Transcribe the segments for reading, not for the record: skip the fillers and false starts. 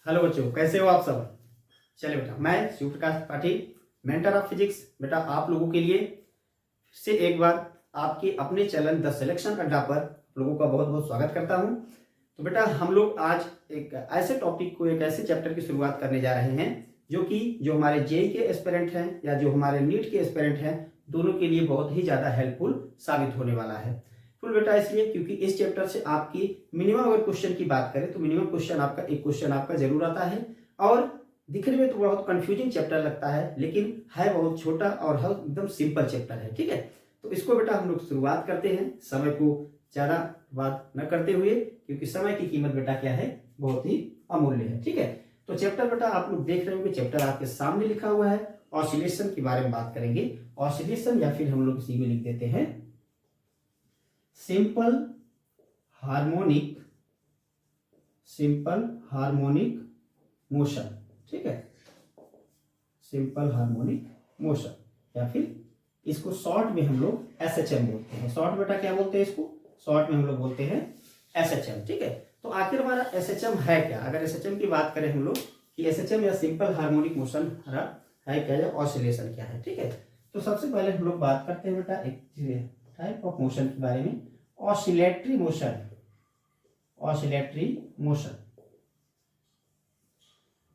Hello बच्चों, कैसे हो आप सब। चलिए बेटा, मैं Shiv Prakash Patil, mentor of physics, बेटा आप लोगों के लिए से एक बार आपके अपने चैनल द सिलेक्शन अड्डा पर लोगों का बहुत बहुत स्वागत करता हूं। तो बेटा हम लोग आज एक ऐसे टॉपिक को, एक ऐसे चैप्टर की शुरुआत करने जा रहे हैं जो हमारे जेई के एस्पिरेंट हैं या जो हमारे नीट के एस्पिरेंट हैं, दोनों के लिए बहुत ही ज़्यादा हेल्पफुल साबित होने वाला है। फुल बेटा इसलिए क्योंकि इस चैप्टर से आपकी मिनिमम अगर क्वेश्चन की बात करें तो मिनिमम क्वेश्चन आपका एक क्वेश्चन आपका जरूर आता है। और दिखने में तो बहुत कंफ्यूजिंग चैप्टर लगता है, लेकिन है बहुत छोटा और है एकदम सिंपल चैप्टर है। ठीक है, तो इसको बेटा हम लोग शुरुआत करते हैं, समय को ज़्यादा बात न करते हुए, क्योंकि समय की कीमत बेटा क्या है, बहुत ही अमूल्य है। ठीक है, तो चैप्टर बेटा आप लोग देख रहे होंगे, चैप्टर आपके सामने लिखा हुआ है। ऑसिलेशन के बारे में बात करेंगे। ऑसिलेशन या फिर हम लोग इसी में लिख देते हैं सिंपल हार्मोनिक मोशन। ठीक है, सिंपल हार्मोनिक मोशन, या फिर इसको शॉर्ट में हम लोग एसएचएम बोलते हैं। शॉर्ट बेटा क्या बोलते हैं इसको, शॉर्ट में हम लोग बोलते हैं एसएचएम। ठीक है, तो आखिर हमारा एसएचएम है क्या। अगर एसएचएम की बात करें हम लोग कि एसएचएम या सिंपल हार्मोनिक मोशन है क्या, या ऑसिलेशन क्या है। ठीक है, तो सबसे पहले हम लोग बात करते हैं बेटा एक टाइप ऑफ मोशन के बारे में, ऑसिलेटरी मोशन।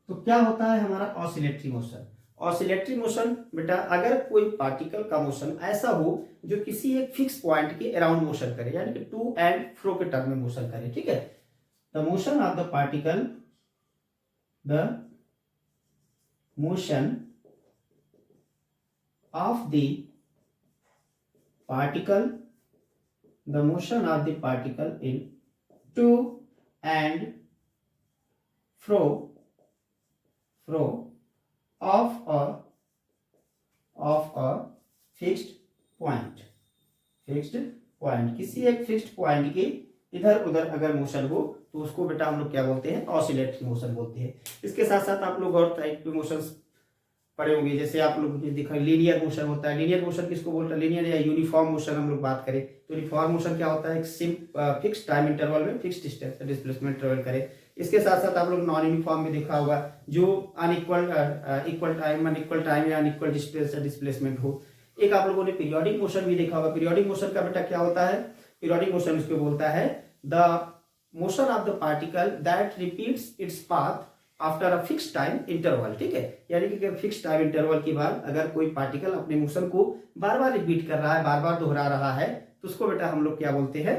तो क्या होता है हमारा ऑसिलेटरी मोशन। ऑसिलेटरी मोशन बेटा अगर कोई पार्टिकल का मोशन ऐसा हो जो किसी एक फिक्स पॉइंट के अराउंड मोशन करे, यानी कि टू एंड फ्रो के टर्म में मोशन करे। ठीक है, the motion of the particle in to and fro of a fixed point। किसी एक फिक्स्ड पॉइंट के इधर उधर अगर मोशन हो तो उसको बेटा हम लोग क्या बोलते हैं, ऑसिलेटरी मोशन बोलते हैं। इसके साथ साथ आप लोग और टाइप के मोशंस पढ़े होंगे, जैसे आप लोग ने देखा लीनियर मोशन होता है। लीनियर मोशन किसको बोलते हैं, लीनियर या यूनिफॉर्म मोशन हम लोग बात करें तो यूनिफॉर्म मोशन क्या होता है, एक फिक्स टाइम इंटरवल में फिक्स डिस्प्लेसमेंट ट्रेवल करे। इसके साथ साथ आप लोग नॉन यूनिफॉर्म में देखा होगा, जो इक्वल टाइम या अनइक्वल डिस्प्लेसमेंट हो। एक आप लोगों ने पीरियोडिक मोशन भी देखा होगा। पीरियोडिक मोशन का बेटा क्या होता है, पीरियोडिक मोशन इसको बोलता है the motion of the particle that repeats its path after a fix time interval. ठीक है, यानी कि फिक्स टाइम इंटरवल के बाद अगर कोई पार्टिकल अपने मोशन को बार बार रिपीट कर रहा है, बार बार दोहरा रहा है, तो उसको बेटा हम लोग क्या बोलते हैं,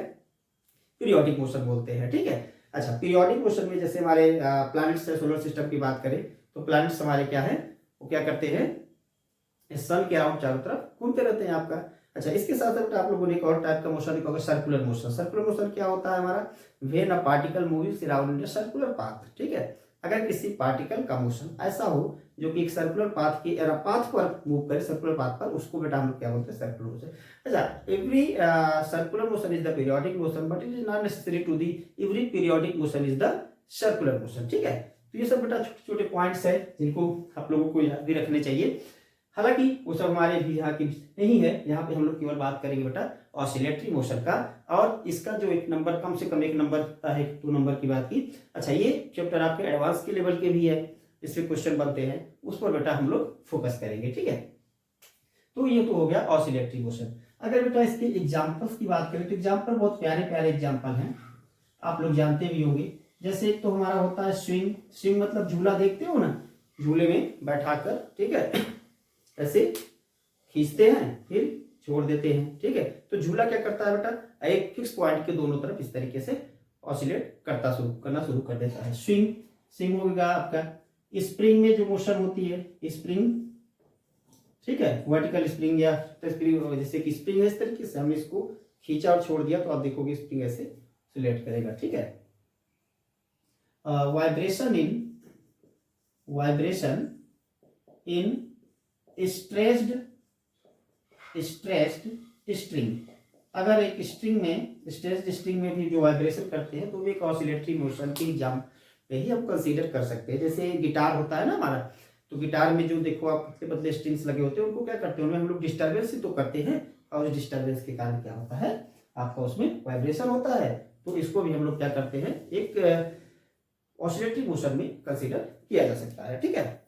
पीरियोडिक मोशन बोलते हैं। ठीक है, अच्छा पीरियोडिक मोशन में जैसे हमारे प्लैनेट्स है, सोलर सिस्टम की बात करें तो प्लैनेट्स हमारे क्या है, वो क्या करते हैं, सन के अराउंड चारों तरफ घूमते रहते हैं आपका। अच्छा इसके साथ साथ आप लोगों ने एक और टाइप का मोशन देखा होगा, सर्कुलर मोशन। सर्कुलर मोशन क्या होता है हमारा, when a particle moves around in a circular path. ठीक है, अगर किसी पार्टिकल का मोशन ऐसा हो जो कि एक सर्कुलर पाथ पर मूव करे, सर्कुलर पाथ पर, उसको बेटा हम लोग क्या बोलते हैं, सर्कुलर मोशन। अच्छा every circular motion is the periodic motion, but it is not necessary to the every periodic motion is the circular motion. ठीक है, तो ये सब बेटा छोटे छोटे पॉइंट्स है जिनको आप लोगों को याद भी रखने चाहिए। हालांकि वो सब हमारे भी यहाँ की नहीं है, यहाँ पे हम लोग केवल बात करेंगे बेटा ऑसिलेटरी मोशन का, और इसका जो एक नंबर कम से कम एक नंबर है, 2 नंबर की बात की। अच्छा ये चैप्टर आपके एडवांस के लेवल के भी है, इससे क्वेश्चन बनते हैं, उस पर बेटा हम लोग फोकस करेंगे। ठीक है, तो ये तो हो गया ऑसिलेटरी मोशन। अगर बेटा इसके एग्जाम्पल्स की बात करें तो एग्जाम्पल बहुत प्यारे प्यारे एग्जाम्पल हैं, आप लोग जानते भी होंगे। जैसे एक तो हमारा होता है स्विंग। स्विंग मतलब झूला, देखते हो ना, झूले में बैठाकर, ठीक है, ऐसे खींचते हैं फिर छोड़ देते हैं। ठीक है, तो झूला क्या करता है बेटा, एक फिक्स पॉइंट के दोनों तरफ इस तरीके से ऑसिलेट करना शुरू कर देता है। स्विंग होगा आपका। स्प्रिंग में जो मोशन होती है, स्प्रिंग, ठीक है, वर्टिकल स्प्रिंग या स्प्रिंग, जैसे कि स्प्रिंग है, इस तरीके से हमने इसको खींचा और छोड़ दिया तो आप देखोगे स्प्रिंग ऐसे ऑसिलेट करेगा। ठीक है, वाइब्रेशन इन स्ट्रेस्ड स्ट्रिंग। अगर एक स्ट्रिंग में, स्ट्रेस्ड स्ट्रिंग में भी जो वाइब्रेशन करते हैं तो वो एक ऑसिलेटरी मोशन के एग्जाम पे ही हम कंसीडर कर सकते हैं। जैसे गिटार होता है ना हमारा, तो गिटार में जो देखो आप पतले पतले स्ट्रिंग्स लगे होते हैं, उनको क्या करते हैं, उनमें हम लोग डिस्टर्बेंस ही तो करते हैं, और उस डिस्टर्बेंस के कारण क्या होता है, आपका उसमें वाइब्रेशन होता है। तो इसको भी हम लोग क्या करते हैं, एक ऑसिलेटरी मोशन में कंसीडर किया जा सकता है। ठीक है,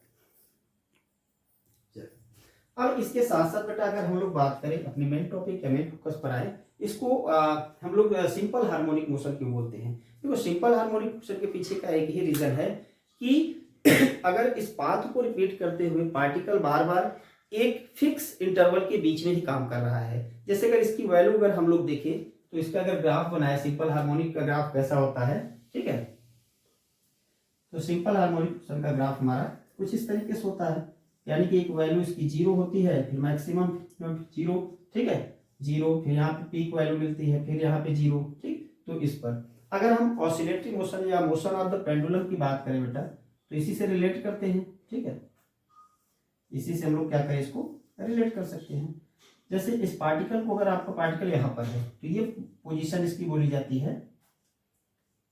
अब इसके साथ साथ बेटा अगर हम लोग बात करें अपने मेन टॉपिक या मेन फोकस पर आए, इसको हम लोग सिंपल हार्मोनिक मोशन क्यों बोलते हैं? देखो सिंपल हार्मोनिक मोशन के पीछे का एक ही रीजन है कि अगर इस पाथ को रिपीट करते हुए पार्टिकल बार बार एक फिक्स इंटरवल के बीच में ही काम कर रहा है, जैसे अगर इसकी वैल्यू अगर हम लोग देखें तो इसका अगर ग्राफ बनाए सिंपल हार्मोनिक का ग्राफ कैसा होता है, ठीक है, तो सिंपल हार्मोनिक मोशन का ग्राफ हमारा कुछ इस तरीके से होता है, यानी कि एक वैल्यू इसकी 0 होती है, फिर मैक्सिमम 0, ठीक है, 0, फिर यहाँ पे पीक वैल्यू मिलती है, फिर यहाँ पे 0, ठीक। तो इस पर अगर हम ऑसिलेटरी मोशन या मोशन ऑफ द पेंडुलम की बात करें बेटा तो इसी से रिलेट करते हैं, ठीक है, इसी से हम लोग क्या करें, इसको रिलेट कर सकते हैं। जैसे इस पार्टिकल को, अगर आपका पार्टिकल यहाँ पर है तो ये पोजीशन इसकी बोली जाती है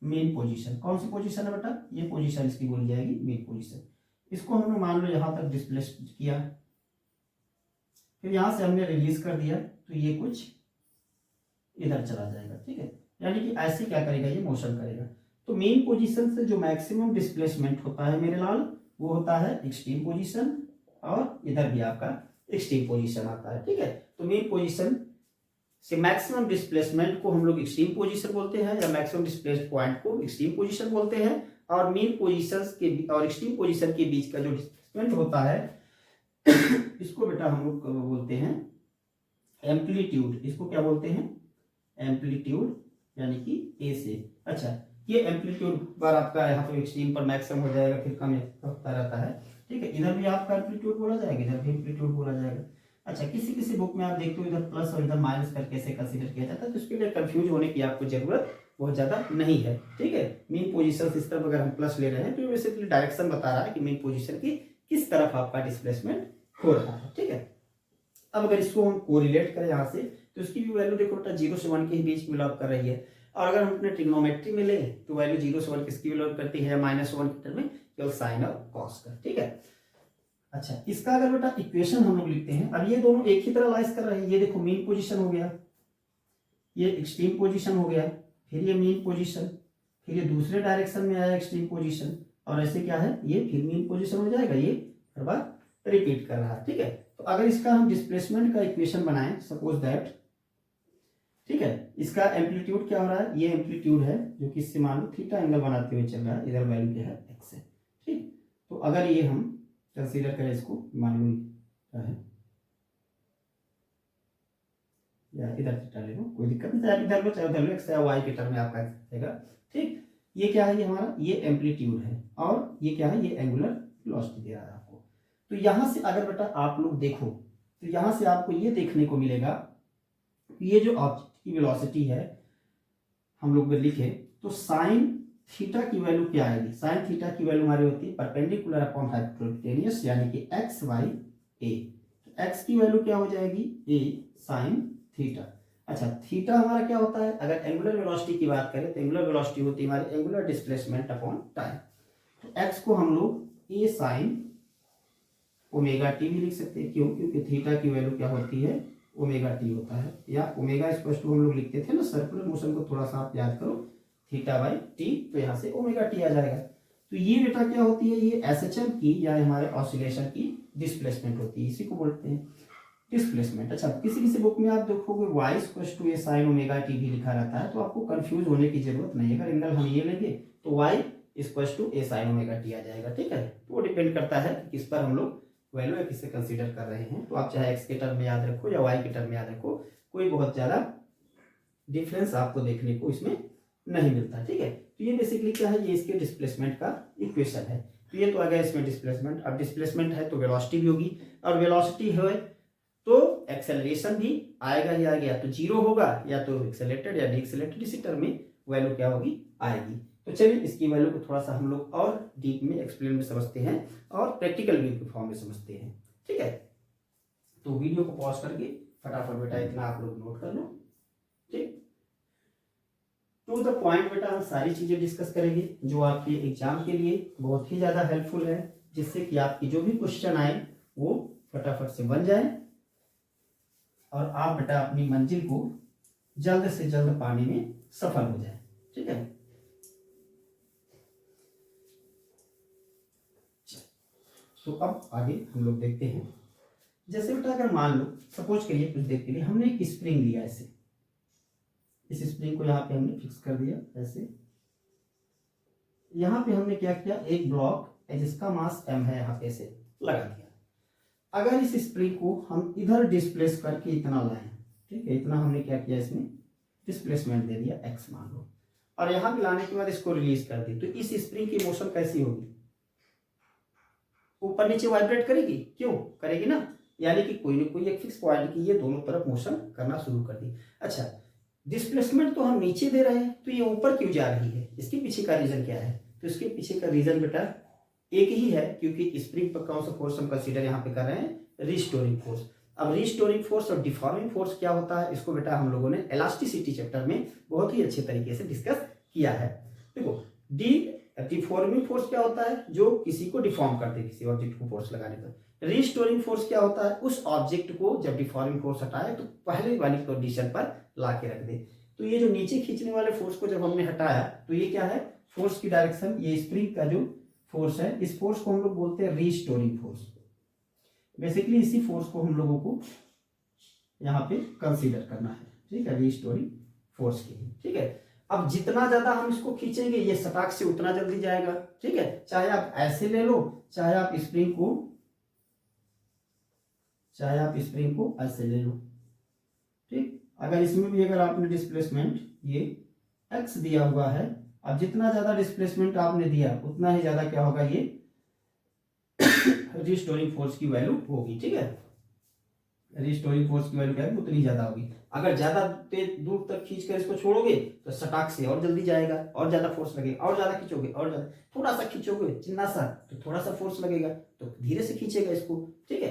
मेन पोजीशन। कौन सी पोजीशन है बेटा? ये पोजीशन इसकी बोली जाएगी मेन पोजीशन। इसको हमने मान लो यहां तक डिस्प्लेस किया, फिर यहां से हमने रिलीज कर दिया तो ये कुछ इधर चला जाएगा, ठीक है, यानी कि ऐसे क्या करेगा, ये मोशन करेगा। तो मेन पोजीशन से जो मैक्सिमम डिस्प्लेसमेंट होता है मेरे लाल, वो होता है एक्सट्रीम पोजीशन, और इधर भी आपका एक्सट्रीम पोजीशन आता है, ठीक है। तो मेन पोजीशन से मैक्सिमम डिस्प्लेसमेंट को हम लोग एक्सट्रीम पोजीशन बोलते हैं, या मैक्सिमम डिस्प्लेस्ड पॉइंट को एक्सट्रीम पोजीशन बोलते हैं। और मेन पोजीशन के और एक्सट्रीम पोजीशन के बीच का जो डिस्प्लेसमेंट होता है इसको बेटा हम लोग बोलते हैं एम्पलीट्यूड। इसको क्या बोलते हैं? एम्पलीट्यूड, यानी कि ए से। अच्छा, ये एम्पलीट्यूड बार आपका यहाँ पे एक्सट्रीम पर मैक्सिमम हो जाएगा, फिर कम होता रहता है, ठीक है। इधर भी आपका एम्पलीट्यूड बोला जाएगा, इधर भी एम्पलीट्यूड बोला जाएगा। अच्छा, किसी किसी बुक में आप देखते हो इधर प्लस और इधर माइनस करके कैसे कंसीडर किया जाता है, तो इसके लिए कंफ्यूज होने की आपको जरूरत बहुत ज्यादा नहीं है, ठीक है। मेन पोजीशन इस तरफ अगर हम प्लस ले रहे हैं तो बेसिकली डायरेक्शन बता रहा है कि मेन पोजीशन की किस तरफ आपका डिस्प्लेसमेंट हो रहा है, ठीक है। अब अगर इसको हम कोरिलेट करें यहाँ से, तो इसकी भी वैल्यू देखो बेटा 0 से 1 के ही बीच में बिलोंग कर रही है। और अगर हम अपने ट्रिग्नोमेट्री में ले तो वैल्यू 0 से 1 किसकी बिलोंग करती है? -1 के टर्म में केवल साइन और कॉस का, ठीक है। अच्छा, इसका अगर बेटा इक्वेशन हम लोग लिखते हैं, अब ये दोनों एक ही तरह लाइज कर रहे हैं। ये देखो मेन पोजीशन हो गया, ये एक्सट्रीम पोजीशन हो गया, फिर ये मेन पोजीशन, फिर ये दूसरे डायरेक्शन में आया एक्सट्रीम पोजीशन, और ऐसे क्या है, ये फिर मेन पोजीशन हो जाएगा, ये हर बार रिपीट कर रहा है, ठीक है। तो अगर इसका हम डिस्प्लेसमेंट का इक्वेशन बनाएं, सपोज दैट, ठीक है, इसका एम्पलीट्यूड क्या हो रहा है? ये एम्पलीट्यूड है जो कि इससे मान लो थीटा एंगल बनाते हुए चल रहा है, इधर वैल्यू क्या है? एक्स है, ठीक। तो अगर ये हम कंसीडर करें इसको, मान लो क्या है, या इधर थीटा ले लो, कोई दिक्कत नहीं, चाहे इधर लो चाहे उधर लो, एक्स या वाई के टर्म में आपका आएगा, ठीक। ये क्या है? ये हमारा ये एम्पलीट्यूड है, और ये क्या है? ये एंगुलर वेलोसिटी दे रहा है आपको। तो यहां से अगर बेटा आप लोग देखो तो यहां से आपको ये देखने को मिलेगा कि ये जो ऑब्जेक्ट की वेलोसिटी है, हम लोग लिखे तो साइन थीटा की वैल्यू क्या आएगी? साइन थीटा की वैल्यू हमारी होती है परपेंडिकुलर अपॉन हाइपोटेन्यूस, यानी कि एक्स बाई ए। तो एक्स की वैल्यू क्या हो जाएगी? ए साइन थीटा। अच्छा, थीटा हमारा क्या होता है? अगर एंगुलर वेलोसिटी की बात करें तो एंगुलर वेलोसिटी होती है हमारी एंगुलर डिस्प्लेसमेंट अपॉन टाइम। तो एक्स को हम लोग ए साइन ओमेगा टी भी लिख सकते हैं, क्यों? क्योंकि थीटा की वैल्यू क्या होती है? ओमेगा टी होता है, या ओमेगा स्क्वायर टू हम लोग लिखते थे ना सर्कुलर मोशन को, थोड़ा सा आप याद करो, थीटा बाई टी, तो यहाँ से ओमेगा टी आ जाएगा। तो ये बेटा क्या होती है? ये एसएचएम की या हमारे ऑसिलेशन की डिस्प्लेसमेंट होती है, इसी को बोलते हैं डिस्प्लेसमेंट। अच्छा, किसी किसी बुक में आप देखोगे y square to A sine omega t भी लिखा रहता है, तो आपको कंफ्यूज होने की जरूरत नहीं है। अगर एंगल हम ये लेंगे तो Y square to A sine omega T आ जाएगा, ठीक है। तो वो डिपेंड करता है कि किस पर हम लोग वैल्यू या किसे कंसीडर कर रहे हैं। तो आप चाहे एक्स के टर्म में याद रखो या वाई के टर्म में याद रखो, कोई बहुत ज्यादा डिफरेंस आपको देखने को इसमें नहीं मिलता, ठीक है। तो ये बेसिकली क्या है? ये इसके डिस्प्लेसमेंट का इक्वेशन है। तो ये तो आ गया इसमें डिस्प्लेसमेंट। अब डिस्प्लेसमेंट है तो वेलोसिटी भी होगी, और वेलोसिटी है तो एक्सेलरेशन भी आएगा ही आएगा, या तो जीरो होगा या तो एक्सेलेटेड या डीएक्सेलेटेड, इसी टर्म में वैल्यू क्या होगी? आएगी। तो चलिए इसकी वैल्यू को थोड़ा सा हम लोग और डीप में एक्सप्लेन में समझते हैं और प्रैक्टिकल व्यू के फॉर्म में समझते हैं, ठीक है। तो वीडियो को पॉज करके फटाफट बेटा इतना आप लोग नोट कर लो, ठीक। टू द पॉइंट बेटा हम सारी चीजें डिस्कस करेंगे जो आपके एग्जाम के लिए बहुत ही ज्यादा हेल्पफुल है, जिससे कि आपकी जो भी क्वेश्चन आए वो फटाफट से बन जाए और आप बेटा अपनी मंजिल को जल्द से जल्द पाने में सफल हो जाए, ठीक है। तो अब आगे हम लोग देखते हैं। जैसे बेटा अगर मान लो सपोज करिए कुछ देर के लिए हमने एक स्प्रिंग लिया ऐसे, इस स्प्रिंग को यहाँ पे हमने फिक्स कर दिया ऐसे। यहाँ पे हमने क्या किया, एक ब्लॉक जिसका मास m है यहाँ पे से लगा दिया। अगर इस स्प्रिंग को हम इधर डिस्प्लेस करके इतना लाएं, ठीक है, इतना हमने क्या किया, इसमें डिस्प्लेसमेंट दे दिया x मान लो, और यहाँ पे लाने के बाद इसको रिलीज कर दी, तो इस स्प्रिंग की मोशन कैसी होगी, ऊपर नीचे वाइब्रेट करेगी, क्यों करेगी ना, यानी कि कोई ना कोई एक फिक्स पॉइंट की ये दोनों तरफ मोशन करना शुरू कर दी। अच्छा, डिस्प्लेसमेंट तो हम नीचे दे रहे हैं, तो ये ऊपर क्यों जा रही है, इसके पीछे का रीजन क्या है, तो इसके पीछे का रीजन बेटा एक ही है, क्योंकि स्प्रिंग पर कौन सा फोर्स हम कंसीडर यहाँ पे कर रहे हैं, रिस्टोरिंग फोर्स। अब रिस्टोरिंग फोर्स और डिफॉर्मिंग फोर्स क्या होता है, इसको बेटा हम लोगों ने इलास्टिसिटी चैप्टर में बहुत ही अच्छे तरीके से डिस्कस किया है। देखो डिफॉर्मिंग फोर्स क्या होता है, जो किसी को डिफॉर्म करते हैं, किसी ऑब्जेक्ट को फोर्स लगाने पर। रिस्टोरिंग फोर्स क्या होता है, उस ऑब्जेक्ट को जब डिफॉर्मिंग फोर्स हटाए तो पहले वाली कंडीशन पर ला के रख दे। तो ये जो नीचे खींचने वाले फोर्स को जब हमने हटाया तो ये क्या है, फोर्स की डायरेक्शन, ये स्प्रिंग का जो फोर्स है, इस फोर्स को हम लोग बोलते हैं रिस्टोरिंग फोर्स। बेसिकली इसी फोर्स को हम लोगों को यहाँ पे कंसीडर करना है, ठीक है, रिस्टोरिंग फोर्स की, ठीक है। अब जितना ज्यादा हम इसको खींचेंगे ये सटाक से उतना जल्दी जाएगा, ठीक है, चाहे आप ऐसे ले लो, चाहे आप स्प्रिंग को ऐसे ले लो, ठीक। अगर इसमें भी अगर आपने डिस्प्लेसमेंट ये x दिया हुआ है, अब जितना ज्यादा डिस्प्लेसमेंट आपने दिया उतना ही ज्यादा क्या होगा, ये रिस्टोरिंग फोर्स की वैल्यू होगी, ठीक है, रिस्टोरिंग फोर्स की वैल्यू क्या है, उतनी ज्यादा होगी। अगर ज्यादा दूर तक खींच कर इसको छोड़ोगे तो सटाक से और जल्दी जाएगा, और ज्यादा फोर्स लगेगा, और ज्यादा खींचोगे और ज्यादा, थोड़ा सा खींचोगे चिन्ना सा तो थोड़ा सा फोर्स लगेगा, तो धीरे से खींचेगा इसको, ठीक है।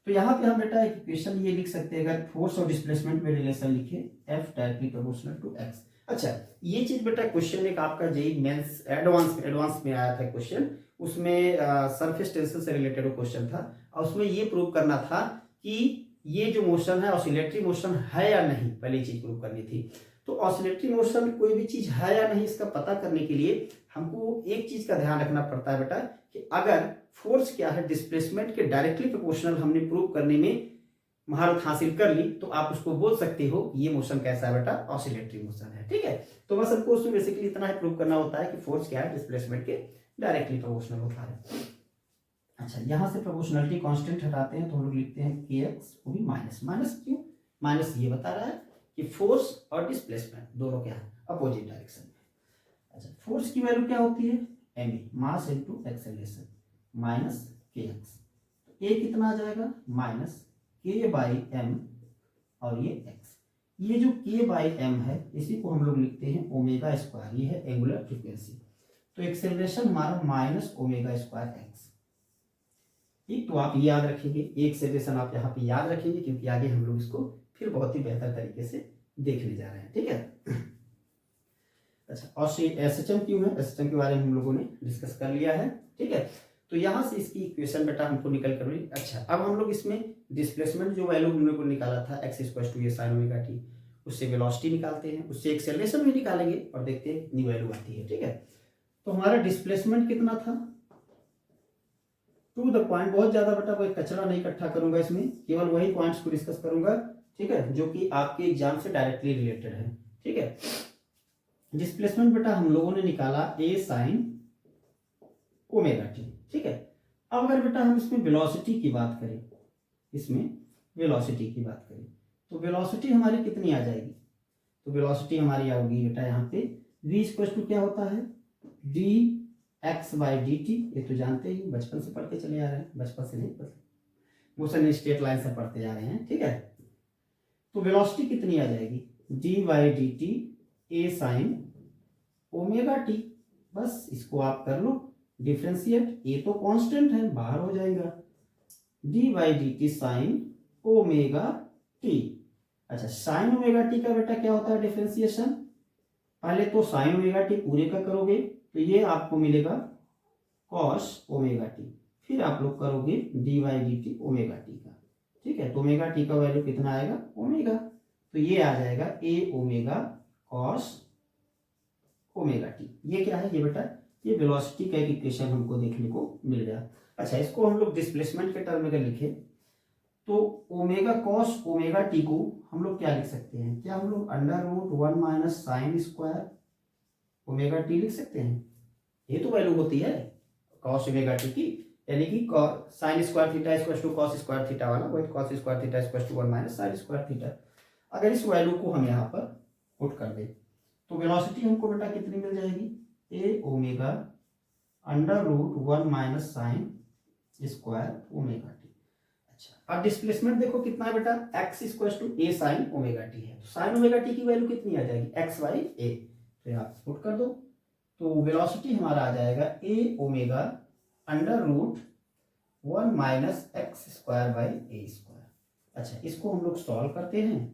तो यहाँ पे हम बेटा एक इक्वेशन ये लिख सकते हैं, अगर फोर्स और डिस्प्लेसमेंट में रिलेशन लिखे, F directly proportional to x। अच्छा, ये चीज बेटा क्वेश्चन एक आपका जेई मेंस एडवांस में आया था क्वेश्चन, उसमें सरफेस टेंशन से रिलेटेड वो क्वेश्चन था, और उसमें ये प्रूव करना था कि ये जो मोशन है ऑसिलेटरी मोशन है या नहीं, पहली चीज प्रूव करनी थी। तो ऑसिलेटरी मोशन कोई भी चीज है या नहीं इसका पता करने के लिए हमको एक चीज का ध्यान रखना पड़ता है बेटा, कि अगर फोर्स क्या है डिस्प्लेसमेंट के डायरेक्टली प्रोपोर्शनल हमने प्रूव करने में महारत हासिल कर ली, तो आप उसको बोल सकते हो ये मोशन कैसा है बेटा, ऑसिलेटरी मोशन है, ठीक है। तो बस हमको उसमें बेसिकली इतना ही प्रूव करना होता है कि फोर्स क्या है डिस्प्लेसमेंट के डायरेक्टली प्रोपोर्शनल होता है। अच्छा, यहां से प्रोपोर्शनलिटी कांस्टेंट हटाते हैं तो हम लोग लिखते हैं kx, वो भी माइनस, माइनस क्यों, माइनस ये बता रहा है कि फोर्स और डिस्प्लेसमेंट दोनों क्या है, अपोजिट डायरेक्शन में। अच्छा, फोर्स की वैल्यू क्या होती है, ma, mass into acceleration, minus kx, a कितना आ जाएगा, माइनस k बाई m, और ये x, ये जो k बाई m है इसी को हम लोग लिखते हैं ओमेगा स्क्वायर, ये है एंगुलर फ्रीक्वेंसी, तो एक्सेलरेशन हमारा माइनस ओमेगा स्क्वायर x, ठीक। तो आप याद रखेंगे, एक एक्सेलरेशन आप यहाँ पे याद रखेंगे, क्योंकि आगे हम लोग इसको फिर बहुत ही बेहतर तरीके से देखने जा रहे हैं, ठीक है। अच्छा, और SHM क्यों है, SHM के बारे में हम लोगों ने डिस्कस कर लिया है, ठीक है। तो यहाँ से इसकी इक्वेशन बेटा हमको निकल कर मिली। अच्छा, अब हम लोग इसमें डिस्प्लेसमेंट जो वैल्यू हम लोग को निकाला था x इक्वल टू ये साइन ओमेगा टी, उससे वेलोसिटी निकालते हैं, उससे एक्सेलरेशन भी निकालेंगे और देखते हैं कितनी वैल्यू आती है, ठीक है। तो हमारा डिस्प्लेसमेंट कितना था, टू द पॉइंट, बहुत ज्यादा बेटा कोई कचरा नहीं इकट्ठा करूंगा इसमें, केवल वही पॉइंट्स को डिस्कस करूंगा, ठीक है, जो कि आपके एग्जाम से डायरेक्टली रिलेटेड है, ठीक है। डिस्प्लेसमेंट बेटा हम लोगों ने निकाला a साइन ओमेगा टी, ठीक है। अब अगर बेटा हम इसमें वेलोसिटी की बात करें, इसमें वेलोसिटी की बात करें तो वेलोसिटी हमारी कितनी आ जाएगी, तो वेलोसिटी हमारी आएगी बेटा यहाँ पे v इक्वल टू क्या होता है, dx बाई dt, ये तो जानते ही बचपन से पढ़ते चले आ रहे हैं, बचपन से नहीं पढ़ते, मोशन स्ट्रेट लाइन से पढ़ते जा रहे हैं, ठीक है। तो वेलोसिटी कितनी आ जाएगी, d by D T A sine omega T, बस इसको आप कर लो डिफ्रेंशिएट, ये तो कांस्टेंट है बाहर हो जाएगा, d by D T sign omega T. अच्छा, साइन ओमेगा टी का बेटा क्या होता है डिफ्रेंशिएशन, पहले तो साइन ओमेगा टी पूरे का करोगे तो ये आपको मिलेगा कॉस ओमेगा टी, फिर आप लोग करोगे D by D T omega T का, ठीक है। तो ओमेगा टी का वैल्यू कितना आएगा, ओमेगा, तो ये आ जाएगा A omega cos omega T. ये क्या है, ये बेटा ये वेलोसिटी का एक इक्वेशन हमको देखने को मिल गया। अच्छा, इसको हम लोग डिस्प्लेसमेंट के टर्म में अगर लिखें तो ओमेगा कॉस ओमेगा टी को हम लोग क्या लिख सकते हैं, क्या हम लोग under root 1 minus sine square omega t लिख सकते हैं। ये तो वैल्यू होती है कॉस ओमेगा टी की, यानी कि sine square theta equal to cos square theta वाला, वही cos square theta equal to 1 minus sine square theta. अगर इस वैल्यू को हम यहाँ पर पुट कर दें तो वेलोसिटी हमको बेटा कितनी मिल जाएगी, A omega under root 1 minus sine square omega T. अच्छा, अब डिस्प्लेसमेंट देखो कितना है बेटा, x equal to A sine omega T है, तो साइन ओमेगा टी की वैल्यू कितनी आ जाएगी, एक्स बाई ए। तो यहाँ पुट कर दो तो वेलोसिटी हमारा आ जाएगा A omega under root 1 minus X square by A square. अच्छा, इसको हम लोग सॉल्व करते हैं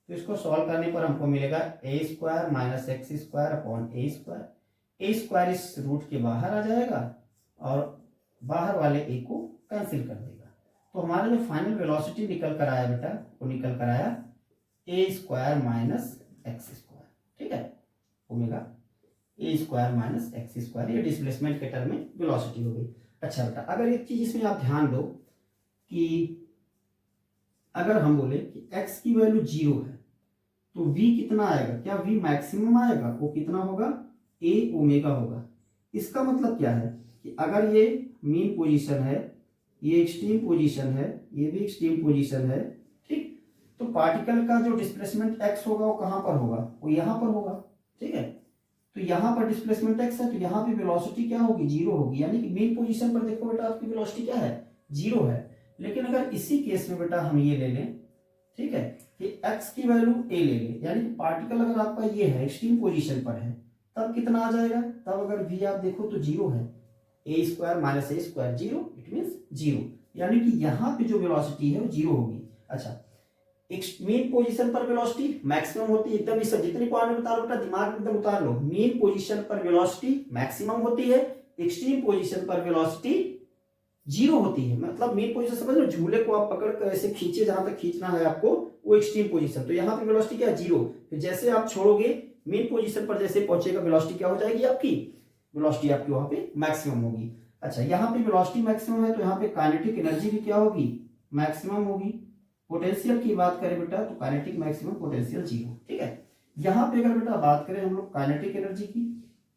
तो इसको सॉल्व करने पर हमको मिलेगा A square minus X square upon A square. A square इस रूट के बाहर आ जाएगा और बाहर वाले ए को कैंसिल कर देगा, तो हमारा जो फाइनल वेलोसिटी निकल कर आया बेटा वो निकल कर आया ए स्क्वायर माइनस एक्स स्क्वायर। ठीक है, omega A square minus X square, ये डिस्प्लेसमेंट के टर्म में वेलोसिटी हो गई। अच्छा बेटा, अगर एक चीज इसमें आप ध्यान दो कि अगर हम बोले कि x की वैल्यू 0 है तो v कितना आएगा, क्या v मैक्सिमम आएगा, वो कितना होगा, a ओमेगा होगा। इसका मतलब क्या है कि अगर ये मीन पोजीशन है, ये एक्सट्रीम पोजीशन है, ये भी एक्सट्रीम पोजीशन है, ठीक, तो पार्टिकल का जो डिस्प्लेसमेंट x होगा वो कहाँ पर होगा, वो यहाँ पर होगा। ठीक है, तो यहाँ पर डिस्प्लेसमेंट x है तो यहाँ पे वेलोसिटी क्या होगी, 0 होगी, यानी कि मीन पोजीशन पर देखो बेटा आपकी वेलोसिटी क्या है, 0 है। लेकिन अगर इसी केस में बेटा हम ये ले लें, ठीक है, कि x की वैल्यू a ले लें, यानी कि पार्टिकल अगर आपका ये है एक्सट्रीम पोजीशन पर है तब कितना आ जाएगा, तब अगर v आप देखो तो 0 है, A square minus A square 0, it means 0, यानी कि यहाँ पे जो वेलोसिटी है वो 0 होगी। अच्छा, मीन पोजीशन पर वेलोसिटी मैक्सिमम होती है, एकदम सब जितनी पॉइंट बता रहा बेटा दिमाग में एकदम उतार लो, मीन पोजीशन पर वेलोसिटी मैक्सिमम होती है, एक्सट्रीम पोजीशन पर वेलोसिटी 0 होती है। मतलब मेन पोजीशन समझ लो, झूले को आप पकड़ कर ऐसे खींचे, जहां तक खींचना है आपको वो एक्सट्रीम पोजीशन, तो यहाँ पे वेलोसिटी क्या है, 0। फिर जैसे आप छोड़ोगे मेन पोजीशन पर जैसे पहुंचेगा वेलोसिटी क्या हो जाएगी, आपकी वेलोसिटी आपकी वहां पे मैक्सिमम होगी। अच्छा, यहाँ पे वेलोसिटी मैक्सिमम है तो यहाँ पे काइनेटिक एनर्जी भी क्या होगी, मैक्सिमम होगी। पोटेंशियल की बात करें बेटा तो काइनेटिक मैक्सिमम पोटेंशियल 0। ठीक है, यहाँ पे अगर बेटा बात करें हम लोग काइनेटिक एनर्जी की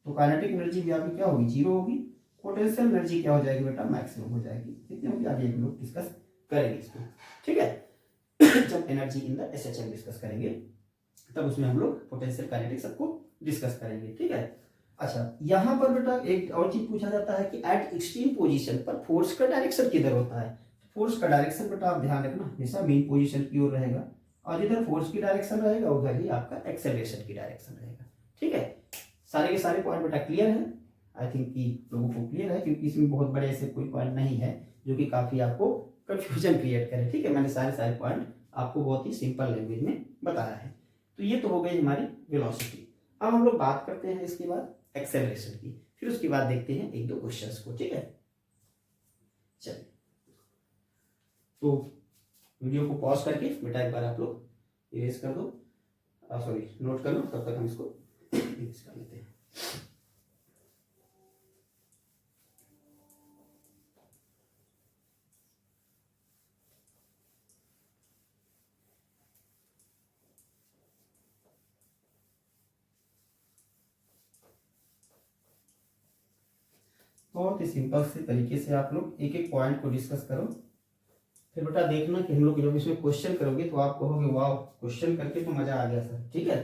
तो काइनेटिक एनर्जी भी आपकी क्या होगी, 0 होगी। पोटेंशियल एनर्जी क्या हो जाएगी बेटा, मैक्सिमम हो जाएगी। इतने होगी, आगे हम लोग डिस्कस करेंगे इसको। ठीक है, जब energy in the SHM discuss करेंगे तब उसमें हम लोग पोटेंशियल काइनेटिक सबको डिस्कस करेंगे। ठीक है, अच्छा यहाँ पर बेटा एक और चीज पूछा जाता है कि एट एक्सट्रीम पोजीशन पर फोर्स का डायरेक्शन किधर होता है। फोर्स का डायरेक्शन बेटा आप ध्यान रखना हमेशा मेन पोजीशन की ओर रहेगा, और जिधर फोर्स की डायरेक्शन रहेगा उधर ही आपका एक्सेलरेशन की डायरेक्शन रहेगा। ठीक है, सारे के सारे पॉइंट बेटा क्लियर है, आई थिंक कि लोगों को क्लियर है, क्योंकि इसमें बहुत बड़े ऐसे कोई पॉइंट नहीं है जो कि काफी आपको कंफ्यूजन क्रिएट करे। ठीक है, मैंने सारे पॉइंट आपको बहुत ही सिंपल लैंग्वेज में बताया है। तो ये तो हो गई हमारी वेलोसिटी। अब हम लोग बात करते हैं इसके बाद एक्सेलरेशन की, फिर उसके बाद देखते हैं एक दो क्वेश्चंस को। ठीक है, चलिए तो वीडियो को पॉज करके बेटा एक बार आप लोग इरेज कर दो, सॉरी नोट कर लो, तब तक हम इसको इरेज कर लेते हैं। बहुत ही सिंपल से तरीके से आप लोग एक एक पॉइंट को डिस्कस करो, फिर बेटा देखना कि हम लोग जब इसमें क्वेश्चन करोगे तो आप कहोगे वाह क्वेश्चन करके तो मजा आ गया सर। ठीक है,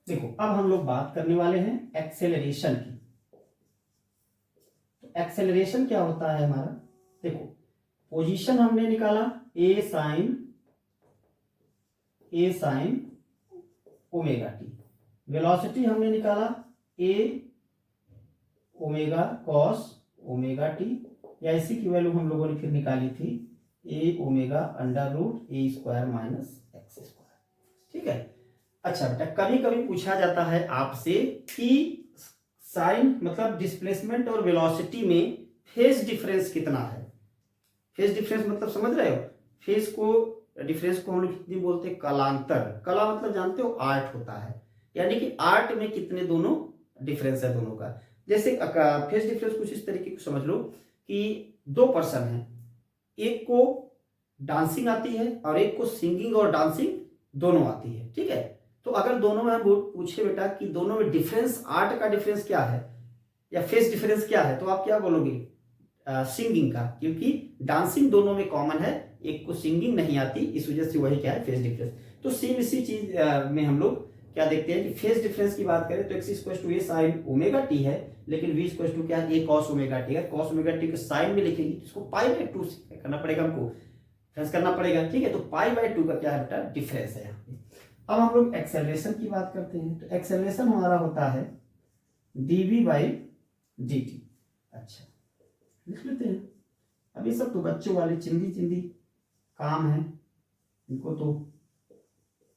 देखो अब हम लोग बात करने वाले हैं एक्सेलरेशन की। तो एक्सेलरेशन क्या होता है हमारा, देखो पोजीशन हमने निकाला ए साइन ओमेगा टी, वेलोसिटी हमने निकाला ए ओमेगा कॉस ओमेगा टी, या इसी की वैल्यू हम लोगों ने फिर निकाली थी ए ओमेगा अंडर रूट ए स्क्वायर माइनस एक्स स्क्वायर। ठीक है, अच्छा बेटा कभी कभी पूछा जाता है आपसे कि साइन मतलब डिस्प्लेसमेंट और वेलोसिटी में फेज डिफरेंस कितना है। फेज डिफरेंस मतलब समझ रहे हो, फेज को डिफरेंस को हम लोग हिंदी बोलते हैं कलांतर। कला मतलब जानते हो आर्ट होता है, यानी कि आर्ट में कितने दोनों डिफरेंस है दोनों का। जैसे फेज डिफरेंस कुछ इस तरीके को समझ लो कि दो पर्सन हैं, एक को डांसिंग आती है और एक को सिंगिंग और डांसिंग दोनों आती है, ठीक है। तो अगर दोनों में पूछे बेटा कि दोनों में डिफरेंस, आर्ट का डिफरेंस क्या है या फेस डिफरेंस क्या है, तो आप क्या बोलोगे? सिंगिंग का, क्योंकि डांसिंग दोनों में कॉमन है, एक को सिंगिंग नहीं आती, इस वजह से वही क्या है, फेस डिफरेंस। तो सेम इसी चीज में हम लोग क्या देखते हैं कि फेस डिफरेंस की बात करें तो x equal to A sine omega T है, लेकिन v इक्वल टू क्या है, ए कॉस ओमेगा टी। अगर कॉस ओमेगा टी को साइन में लिखेंगे तो इसको पाई बाय 2 करना पड़ेगा, हमको डिफरेंस करना पड़ेगा, ठीक है। तो पाई बाय 2 का क्या है बेटा, डिफरेंस है यहाँ पे। अब हम लोग एक्सेलरेशन की बात करते हैं, तो एक्सेलरेशन हमारा होता है dv बाई dt। अच्छा, लिख लेते हैं। अब ये सब तो बच्चों वाले चिंदी चिंदी काम है, इनको तो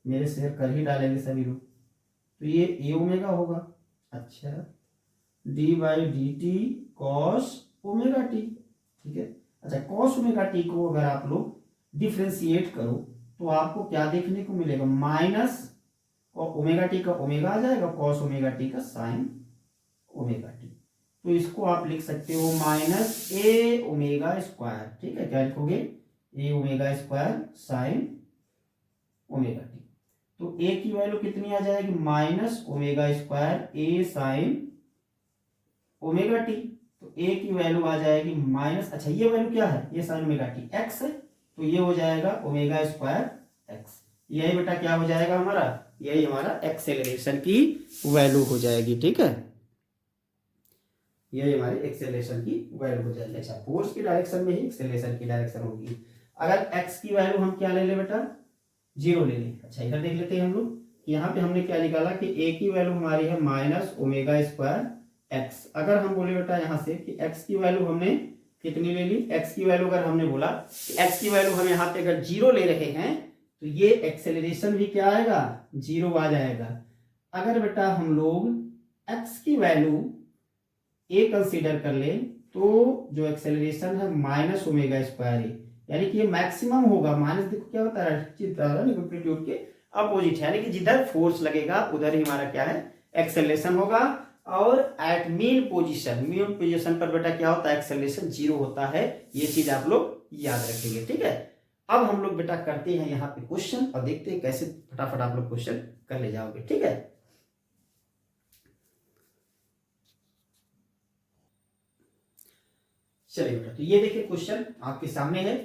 मेरे शेयर कर ही डालेंगे सभी लोग। तो ये ए ओमेगा होगा, अच्छा, D by D T cos omega T, ठीक है। अच्छा, कॉस ओमेगा टी को अगर आप लोग डिफ्रेंशिएट करो तो आपको क्या देखने को मिलेगा, माइनस ओमेगा टी का ओमेगा आ जाएगा, कॉस ओमेगा टी का साइन ओमेगा टी। तो इसको आप लिख सकते हो माइनस ए ओमेगा स्क्वायर, ठीक है। क्या लिखोगे, A omega square sine omega T. तो ए की वैल्यू कितनी आ जाएगी, minus omega square A sine omega T. तो ए की वैल्यू आ जाएगी माइनस, अच्छा ये वैल्यू क्या है, ये साइन ओमेगा टी एक्स है, तो ये हो जाएगा ओमेगा स्क्वायर एक्स। यही बेटा क्या हो जाएगा हमारा, यही हमारा एक्सेलरेशन की वैल्यू हो जाएगी, ठीक है। यही हमारी एक्सेलरेशन की वैल्यू हो जाएगी। अच्छा, फोर्स की डायरेक्शन में ही एक्सेलरेशन की डायरेक्शन होगी। अगर एक्स की वैल्यू हम क्या ले ले बेटा, 0 ले लें। अच्छा, इधर देख लेते हैं हम लोग, यहाँ पे हमने क्या निकाला कि ए की वैल्यू हमारी है माइनस ओमेगा स्क्वायर एक्स। अगर हम बोले बेटा यहाँ से कि एक्स की वैल्यू हमने कितनी ले ली, एक्स की वैल्यू अगर हमने बोला एक्स की वैल्यू हम यहाँ पे अगर 0 ले रहे हैं तो ये एक्सेलरेशन भी क्या आएगा, 0 आ जाएगा। अगर बेटा हम लोग एक्स की वैल्यू ए कंसीडर कर ले तो जो एक्सेलरेशन है माइनस ओमेगा स्क्वायर ए, यानी कि ये मैक्सिमम होगा। माइनस देखो क्या होता है, एम्पलीट्यूड के अपोजिट, यानी कि जिधर फोर्स लगेगा उधर ही हमारा क्या है, एक्सेलरेशन होगा। और एट मीन पोजीशन पर बेटा क्या होता है, एक्सेलरेशन 0 होता है। ये चीज आप लोग याद रखेंगे, ठीक है। अब हम लोग बेटा करते हैं यहाँ पे क्वेश्चन और देखते हैं कैसे फटाफट आप लोग क्वेश्चन कर ले जाओगे, ठीक है। चलिए बेटा, तो ये देखिए क्वेश्चन आपके सामने है।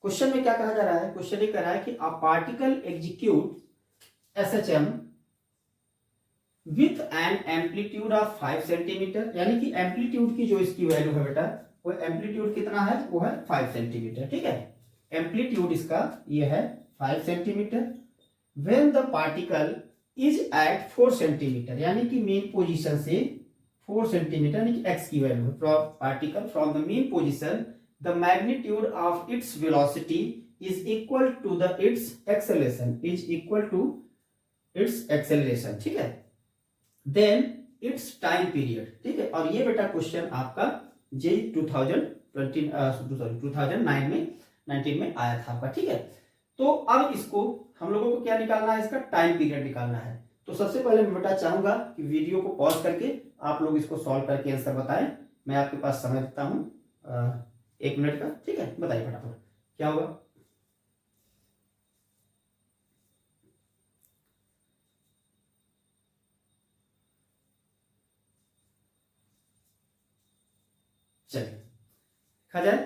क्वेश्चन में क्या कहा जा रहा है, क्वेश्चन ये कह रहा है कि a particle execute SHM with an amplitude of 5 centimetre, यानी कि एम्पलीट्यूड की जो इसकी वैल्यू है बेटा, वो एम्पलीट्यूड कितना है, वो है 5 सेंटीमीटर, ठीक है। एम्पलीट्यूड इसका ये है 5 centimetre. When the particle is at 4 centimetre, यानी कि मेन पोजीशन से 4 सेंटीमीटर, यानी कि एक्स की value, particle from the main position the magnitude of its velocity is equal to the its acceleration, is equal to its acceleration, ठीक है। then its time period, ठीक है। और ये बेटा क्वेश्चन आपका जे 2019 में आया था आपका, ठीक है। तो अब इसको हम लोगों को क्या निकालना है, इसका टाइम पीरियड निकालना है। तो सबसे पहले मैं बेटा चाहूंगा कि वीडियो को पॉज करके आप लोग इसको सॉल्व करके आंसर बताएं। मैं आपके पास समय देता हूं 1 मिनट का, ठीक है। बताइए फटाफट क्या होगा। चलिए खा जाए,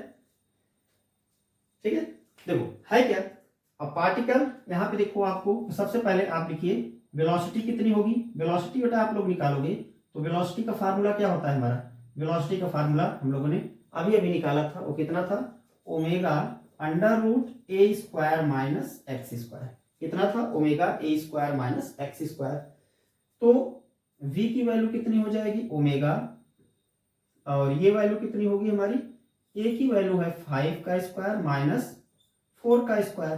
ठीक है। देखो है क्या, अब पार्टिकल यहाँ पे देखो, आपको सबसे पहले आप लिखिए वेलोसिटी कितनी होगी। वेलोसिटी बेटा आप लोग निकालोगे तो वेलोसिटी का फार्मूला क्या होता है हमारा, वेलोसिटी का फार्मूला हम लोगों ने अभी अभी निकाला था, वो कितना था, ओमेगा अंडर रूट ए स्क्वायर माइनस एक्स स्क्वायर। कितना था, omega A square minus X square. तो v की वैल्यू कितनी हो जाएगी, ओमेगा, और ये वैल्यू कितनी होगी हमारी, a की वैल्यू है 5 का स्क्वायर माइनस 4 का स्क्वायर।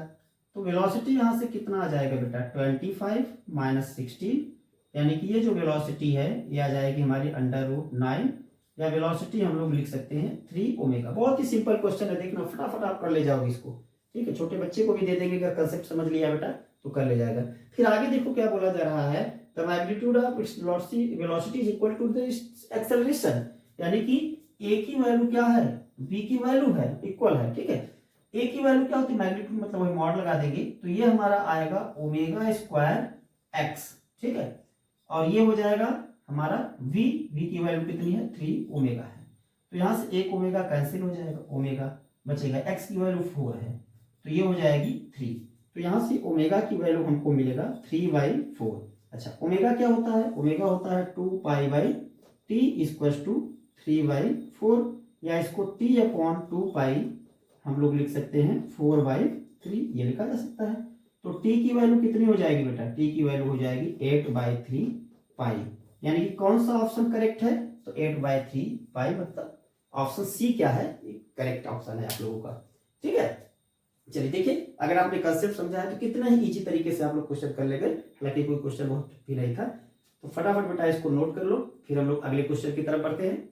तो वेलोसिटी यहां से कितना आ जाएगा बेटा, 25 माइनस 16, यानी कि ये जो वेलोसिटी है ये आ जाएगी हमारी अंडर रूट 9, या वेलोसिटी हम लोग लिख सकते हैं 3 ओमेगा। बहुत ही सिंपल क्वेश्चन है, देखना फटाफट आप कर ले जाओगे इसको, ठीक है। छोटे बच्चे को भी दे देंगे, अगर कंसेप्ट समझ लिया बेटा तो कर ले जाएगा। फिर आगे देखो क्या बोला जा रहा है, the magnitude of its velocity is equal to the acceleration, यानी कि a की वैल्यू क्या है, v की वैल्यू है इक्वल है, ठीक है। a की वैल्यू क्या होती है, मैग्नीट्यूड मतलब वही मॉड लगा देंगे तो ये हमारा आएगा ओमेगा स्क्वायर x, ठीक है। और ये हो जाएगा हमारा v की वैल्यू कितनी है 3 ओमेगा है, तो यहाँ से एक ओमेगा कैंसिल हो जाएगा, ओमेगा बचेगा, x की वैल्यू 4 है तो ये हो जाएगी 3, तो यहाँ से ओमेगा की वैल्यू हमको मिलेगा 3/4। अच्छा ओमेगा क्या होता है, ओमेगा होता है 2π/t इक्वल्स टू 3/4, या इसको t/2π हम लोग लिख सकते हैं 4/3, ये लिखा जा सकता है। तो t की वैल्यू कितनी हो जाएगी बेटा, t की वैल्यू हो जाएगी 8/3π, यानी कि कौन सा ऑप्शन करेक्ट है, तो 8/3π मतलब ऑप्शन सी क्या है, करेक्ट ऑप्शन है आप लोगों का, ठीक है। चलिए देखिए, अगर आपने कंसेप्ट समझा है तो कितना ही इजी तरीके से आप लोग क्वेश्चन कर लेंगे, हालांकि कोई क्वेश्चन बहुत भी नहीं था। तो फटाफट बेटा इसको नोट कर लो, फिर हम लोग अगले क्वेश्चन की तरफ बढ़ते हैं।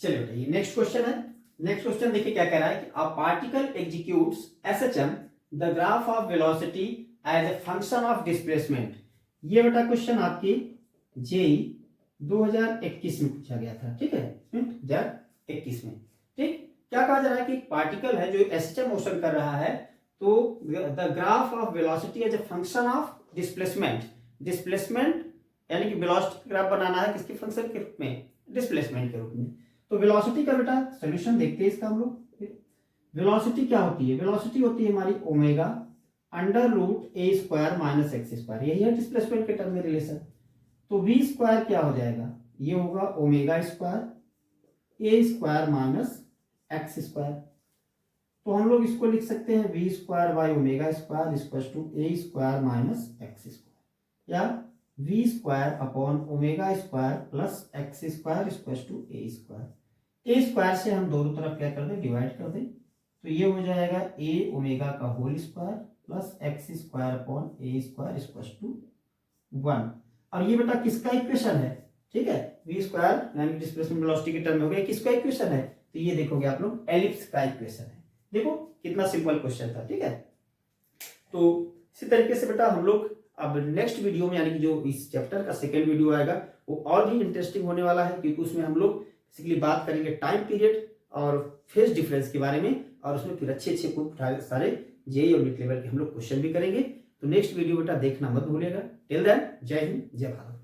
चलिए बेटा ये नेक्स्ट क्वेश्चन है। नेक्स्ट क्वेश्चन देखिए क्या कह रहा है कि a particle executes SHM the graph of velocity as a function of displacement. ये बेटा क्वेश्चन आपकी जेई 2021 में पूछा गया था, ठीक है, 2021 में, ठीक। क्या कहा जा रहा है कि पार्टिकल है जो एसएचएम मोशन कर रहा है, तो the graph of velocity as a function of displacement, displacement यानी कि वेलोसिटी ग्राफ बनाना है किसके फंक्शन के रूप में, डिस्प्लेसमेंट के रूप में। तो वेलोसिटी का बेटा सॉल्यूशन देखते हैं इसका हम लोग। वेलोसिटी क्या होती है, वेलोसिटी होती है हमारी ओमेगा √a² - x², यही है डिस्प्लेसमेंट के टर्म में रिलेशन। तो v स्क्वायर क्या हो जाएगा, ये होगा ओमेगा स्क्वायर a² - x²। तो हम लोग इसको लिख सकते हैं v²/ओमेगा² a² - x², या v²/ओमेगा² +x² a² से हम दोनों तरफ क्या कर दें, डिवाइड कर दें, तो ये हो जाएगा a ओमेगा का whole square plus x² a² 1। और ये बेटा किसका इक्वेशन है, ठीक है, v² यानी डिस्प्लेसमेंट वेलोसिटी के टर्म में हो गया, किसका इक्वेशन है, तो ये देखोगे आप लोग एलिप्स का इक्वेशन है। देखो कितना सिंपल क्वेश्चन था, ठीक है। तो इसी तरीके से बेटा हम लोग अब नेक्स्ट वीडियो में, यानी कि जो इस चैप्टर का सेकेंड वीडियो आएगा वो और भी इंटरेस्टिंग होने वाला है, क्योंकि उसमें हम लोग बेसिकली बात करेंगे टाइम पीरियड और फेज डिफरेंस के बारे में, और उसमें फिर अच्छे सारे जेईई और नीट लेवल के हम लोग क्वेश्चन भी करेंगे। तो नेक्स्ट वीडियो बेटा देखना मत भूलिएगा। टिल देन जय हिंद जय भारत।